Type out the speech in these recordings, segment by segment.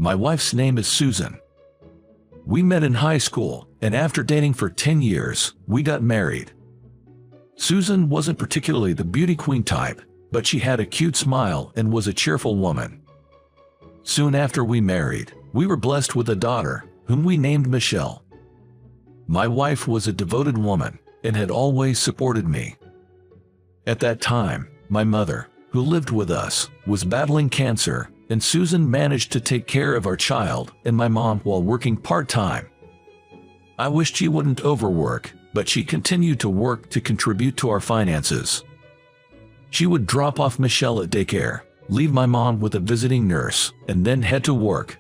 My wife's name is Susan. We met in high school, and after dating for 10 years, we got married. Susan wasn't particularly the beauty queen type, but she had a cute smile and was a cheerful woman. Soon after we married, we were blessed with a daughter, whom we named Michelle. My wife was a devoted woman and had always supported me. At that time, my mother, who lived with us, was battling cancer, and Susan managed to take care of our child and my mom while working part-time. I wished she wouldn't overwork, but she continued to work to contribute to our finances. She would drop off Michelle at daycare, leave my mom with a visiting nurse, and then head to work.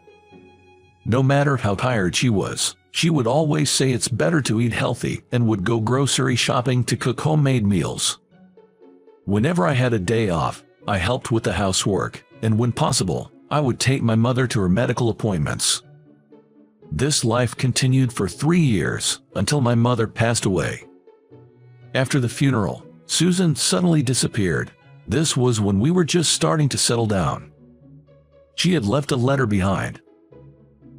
No matter how tired she was, she would always say it's better to eat healthy and would go grocery shopping to cook homemade meals. Whenever I had a day off, I helped with the housework, and when possible, I would take my mother to her medical appointments. This life continued for 3 years, until my mother passed away. After the funeral, Susan suddenly disappeared. This was when we were just starting to settle down. She had left a letter behind.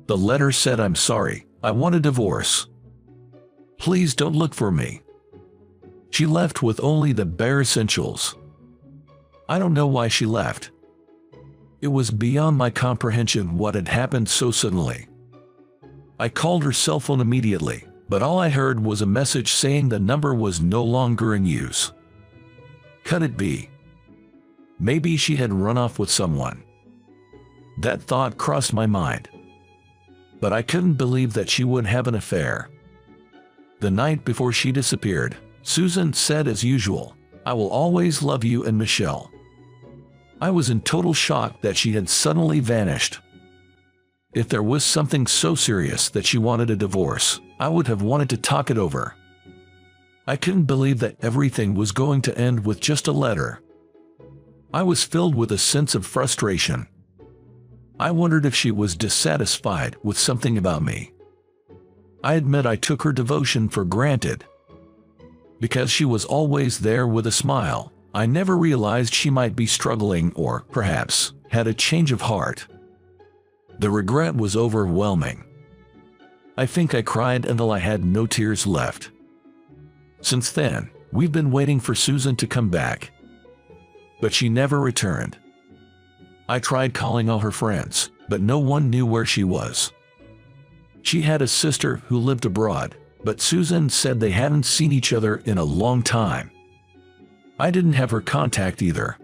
The letter said, "I'm sorry, I want a divorce. Please don't look for me." She left with only the bare essentials. I don't know why she left. It was beyond my comprehension what had happened so suddenly. I called her cell phone immediately, but all I heard was a message saying the number was no longer in use. Could it be? Maybe she had run off with someone. That thought crossed my mind. But I couldn't believe that she would have an affair. The night before she disappeared, Susan said as usual, "I will always love you and Michelle." I was in total shock that she had suddenly vanished. If there was something so serious that she wanted a divorce, I would have wanted to talk it over. I couldn't believe that everything was going to end with just a letter. I was filled with a sense of frustration. I wondered if she was dissatisfied with something about me. I admit I took her devotion for granted. Because she was always there with a smile, I never realized she might be struggling or, perhaps, had a change of heart. The regret was overwhelming. I think I cried until I had no tears left. Since then, we've been waiting for Susan to come back. But she never returned. I tried calling all her friends, but no one knew where she was. She had a sister who lived abroad, but Susan said they hadn't seen each other in a long time. I didn't have her contact either.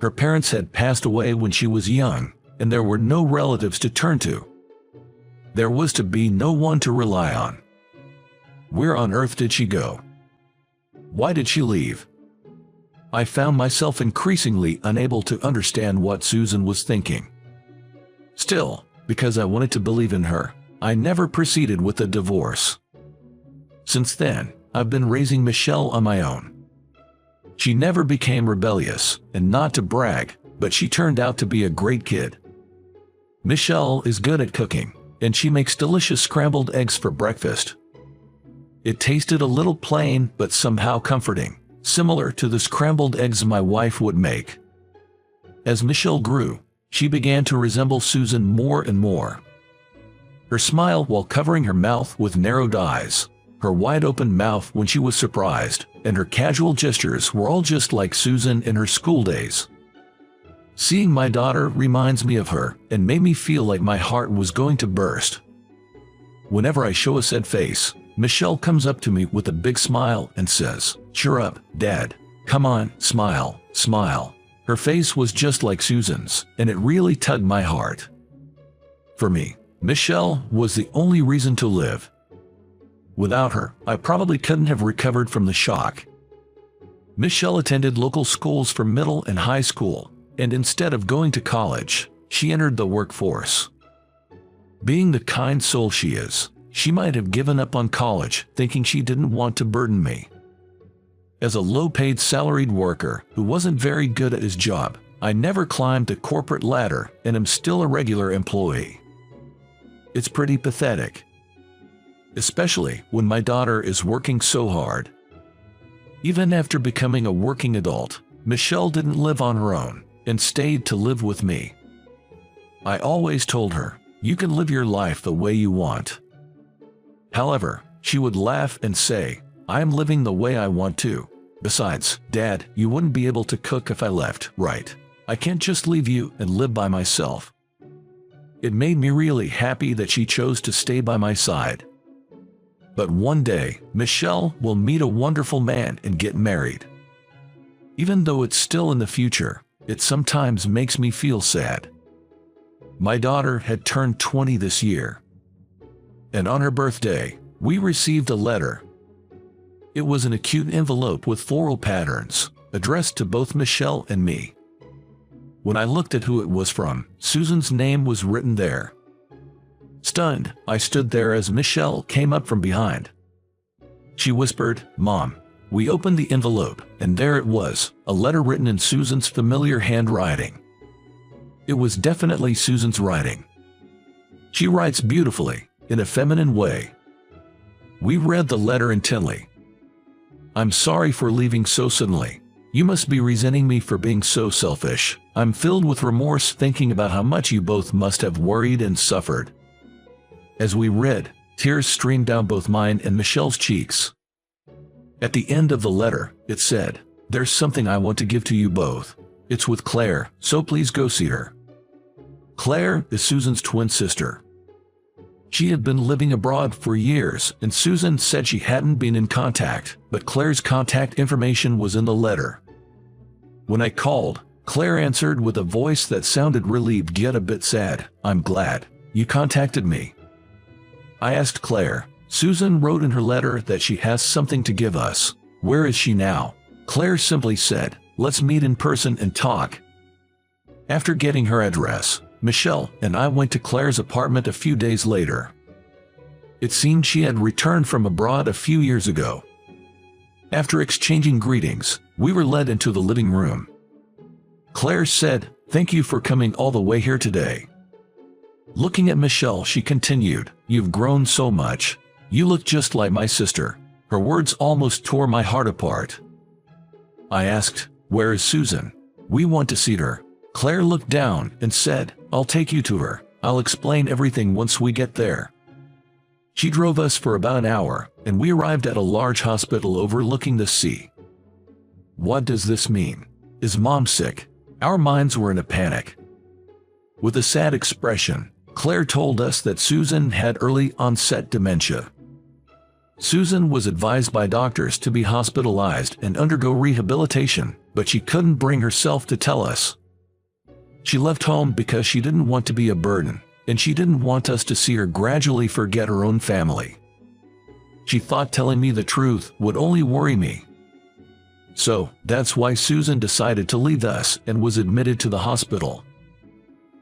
Her parents had passed away when she was young, and there were no relatives to turn to. There was to be no one to rely on. Where on earth did she go? Why did she leave? I found myself increasingly unable to understand what Susan was thinking. Still, because I wanted to believe in her, I never proceeded with the divorce. Since then, I've been raising Michelle on my own. She never became rebellious, and not to brag, but she turned out to be a great kid. Michelle is good at cooking, and she makes delicious scrambled eggs for breakfast. It tasted a little plain but somehow comforting, similar to the scrambled eggs my wife would make. As Michelle grew, she began to resemble Susan more and more. Her smile while covering her mouth with narrowed eyes, her wide-open mouth when she was surprised, and her casual gestures were all just like Susan in her school days. Seeing my daughter reminds me of her and made me feel like my heart was going to burst. Whenever I show a sad face, Michelle comes up to me with a big smile and says, "Cheer up, Dad. Come on, smile, smile." Her face was just like Susan's, and it really tugged my heart. For me, Michelle was the only reason to live. Without her, I probably couldn't have recovered from the shock. Michelle attended local schools for middle and high school, and instead of going to college, she entered the workforce. Being the kind soul she is, she might have given up on college thinking she didn't want to burden me. As a low-paid salaried worker who wasn't very good at his job, I never climbed the corporate ladder and am still a regular employee. It's pretty pathetic. Especially when my daughter is working so hard. Even after becoming a working adult, Michelle didn't live on her own and stayed to live with me. I always told her, you can live your life the way you want. However, she would laugh and say, I am living the way I want to. Besides, Dad, you wouldn't be able to cook if I left, right? I can't just leave you and live by myself. It made me really happy that she chose to stay by my side. But one day, Michelle will meet a wonderful man and get married. Even though it's still in the future, it sometimes makes me feel sad. My daughter had turned 20 this year. And on her birthday, we received a letter. It was an acute envelope with floral patterns, addressed to both Michelle and me. When I looked at who it was from, Susan's name was written there. Stunned, I stood there as Michelle came up from behind. She whispered, Mom. We opened the envelope, and there it was, a letter written in Susan's familiar handwriting. It was definitely Susan's writing. She writes beautifully, in a feminine way. We read the letter intently. I'm sorry for leaving so suddenly. You must be resenting me for being so selfish. I'm filled with remorse thinking about how much you both must have worried and suffered. As we read, tears streamed down both mine and Michelle's cheeks. At the end of the letter, it said, There's something I want to give to you both. It's with Claire, so please go see her. Claire is Susan's twin sister. She had been living abroad for years, and Susan said she hadn't been in contact, but Claire's contact information was in the letter. When I called, Claire answered with a voice that sounded relieved yet a bit sad. I'm glad you contacted me. I asked Claire. Susan wrote in her letter that she has something to give us. Where is she now? Claire simply said, let's meet in person and talk. After getting her address, Michelle and I went to Claire's apartment a few days later. It seemed she had returned from abroad a few years ago. After exchanging greetings, we were led into the living room. Claire said, Thank you for coming all the way here today. Looking at Michelle, she continued, You've grown so much. You look just like my sister. Her words almost tore my heart apart. I asked, Where is Susan? We want to see her. Claire looked down and said, I'll take you to her. I'll explain everything once we get there. She drove us for about an hour, and we arrived at a large hospital overlooking the sea. What does this mean? Is Mom sick? Our minds were in a panic. With a sad expression, Claire told us that Susan had early-onset dementia. Susan was advised by doctors to be hospitalized and undergo rehabilitation, but she couldn't bring herself to tell us. She left home because she didn't want to be a burden, and she didn't want us to see her gradually forget her own family. She thought telling me the truth would only worry me. So, that's why Susan decided to leave us and was admitted to the hospital.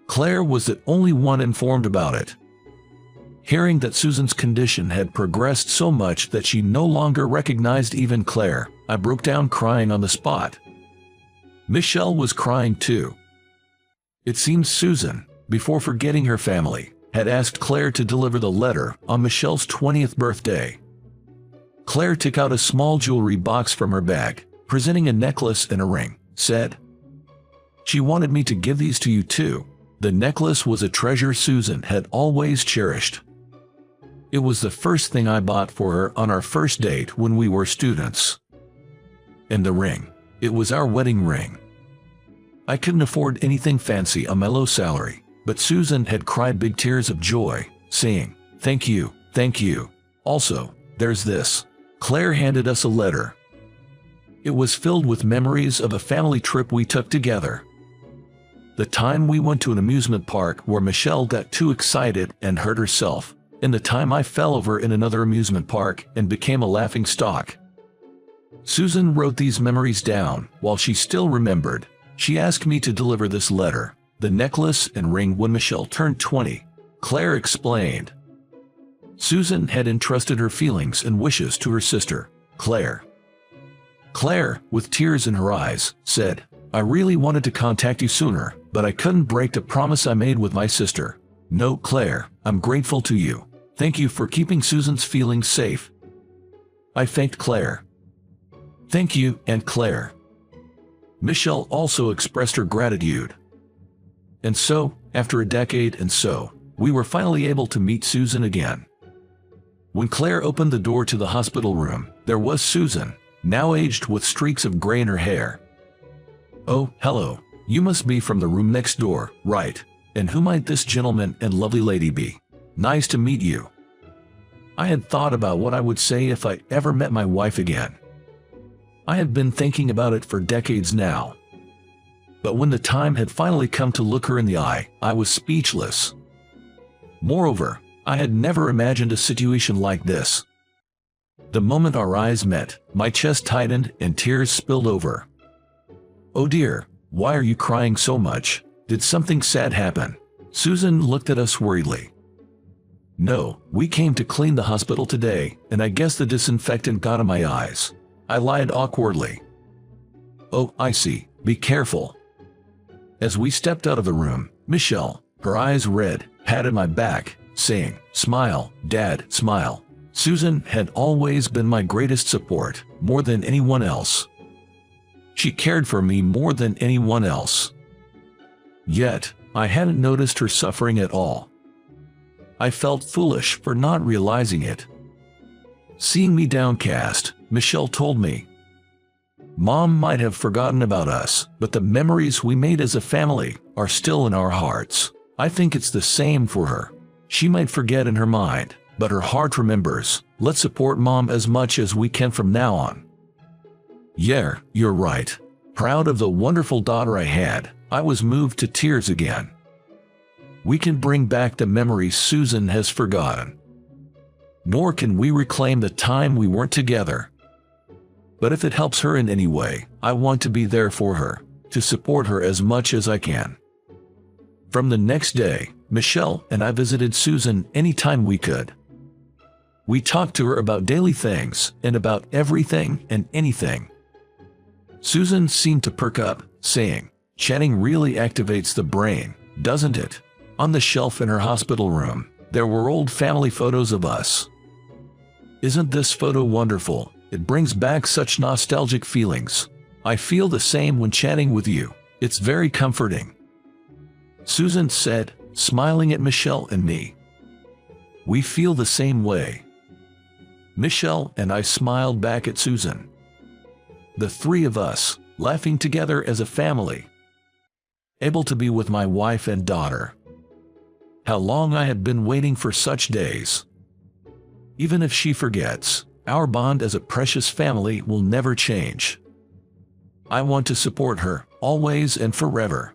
Claire was the only one informed about it. Hearing that Susan's condition had progressed so much that she no longer recognized even Claire, I broke down crying on the spot. Michelle was crying too. It seems Susan, before forgetting her family, had asked Claire to deliver the letter on Michelle's 20th birthday. Claire took out a small jewelry box from her bag, presenting a necklace and a ring, said, She wanted me to give these to you too. The necklace was a treasure Susan had always cherished. It was the first thing I bought for her on our first date when we were students. And the ring. It was our wedding ring. I couldn't afford anything fancy on my low salary, but Susan had cried big tears of joy, saying, Thank you, thank you. Also, there's this. Claire handed us a letter. It was filled with memories of a family trip we took together. The time we went to an amusement park where Michelle got too excited and hurt herself, and the time I fell over in another amusement park and became a laughing stock. Susan wrote these memories down while she still remembered. She asked me to deliver this letter, the necklace and ring when Michelle turned 20. Claire explained. Susan had entrusted her feelings and wishes to her sister, Claire. Claire, with tears in her eyes, said, I really wanted to contact you sooner, but I couldn't break the promise I made with my sister. No, Claire, I'm grateful to you. Thank you for keeping Susan's feelings safe. I thanked Claire. Thank you, Aunt Claire. Michelle also expressed her gratitude. And so, After a decade and so, we were finally able to meet Susan again. When Claire opened the door to the hospital room, there was Susan, now aged with streaks of gray in her hair. "Oh, hello. You must be from the room next door, right? And who might this gentleman and lovely lady be? Nice to meet you." I had thought about what I would say if I ever met my wife again. I had been thinking about it for decades now. But when the time had finally come to look her in the eye, I was speechless. Moreover, I had never imagined a situation like this. The moment our eyes met, my chest tightened and tears spilled over. "Oh dear, why are you crying so much? Did something sad happen?" Susan looked at us worriedly. "No, we came to clean the hospital today, and I guess the disinfectant got in my eyes," I lied awkwardly. "Oh, I see. Be careful." As we stepped out of the room, Michelle, her eyes red, patted my back, saying, "Smile, Dad, smile." Susan had always been my greatest support, more than anyone else. She cared for me more than anyone else. Yet, I hadn't noticed her suffering at all. I felt foolish for not realizing it. Seeing me downcast, Michelle told me, "Mom might have forgotten about us, but the memories we made as a family are still in our hearts." I think it's the same for her. She might forget in her mind, but her heart remembers. Let's support Mom as much as we can from now on. Yeah, you're right. Proud of the wonderful daughter I had, I was moved to tears again. We can bring back the memories Susan has forgotten. Nor can we reclaim the time we weren't together. But if it helps her in any way, I want to be there for her, to support her as much as I can. From the next day, Michelle and I visited Susan anytime we could. We talked to her about daily things and about everything and anything. Susan seemed to perk up, saying, "Chatting really activates the brain, doesn't it?" On the shelf in her hospital room, there were old family photos of us. "Isn't this photo wonderful? It brings back such nostalgic feelings. I feel the same when chatting with you. It's very comforting," Susan said, smiling at Michelle and me. "We feel the same way." Michelle and I smiled back at Susan. The three of us, laughing together as a family. Able to be with my wife and daughter. How long I had been waiting for such days. Even if she forgets, our bond as a precious family will never change. I want to support her, always and forever.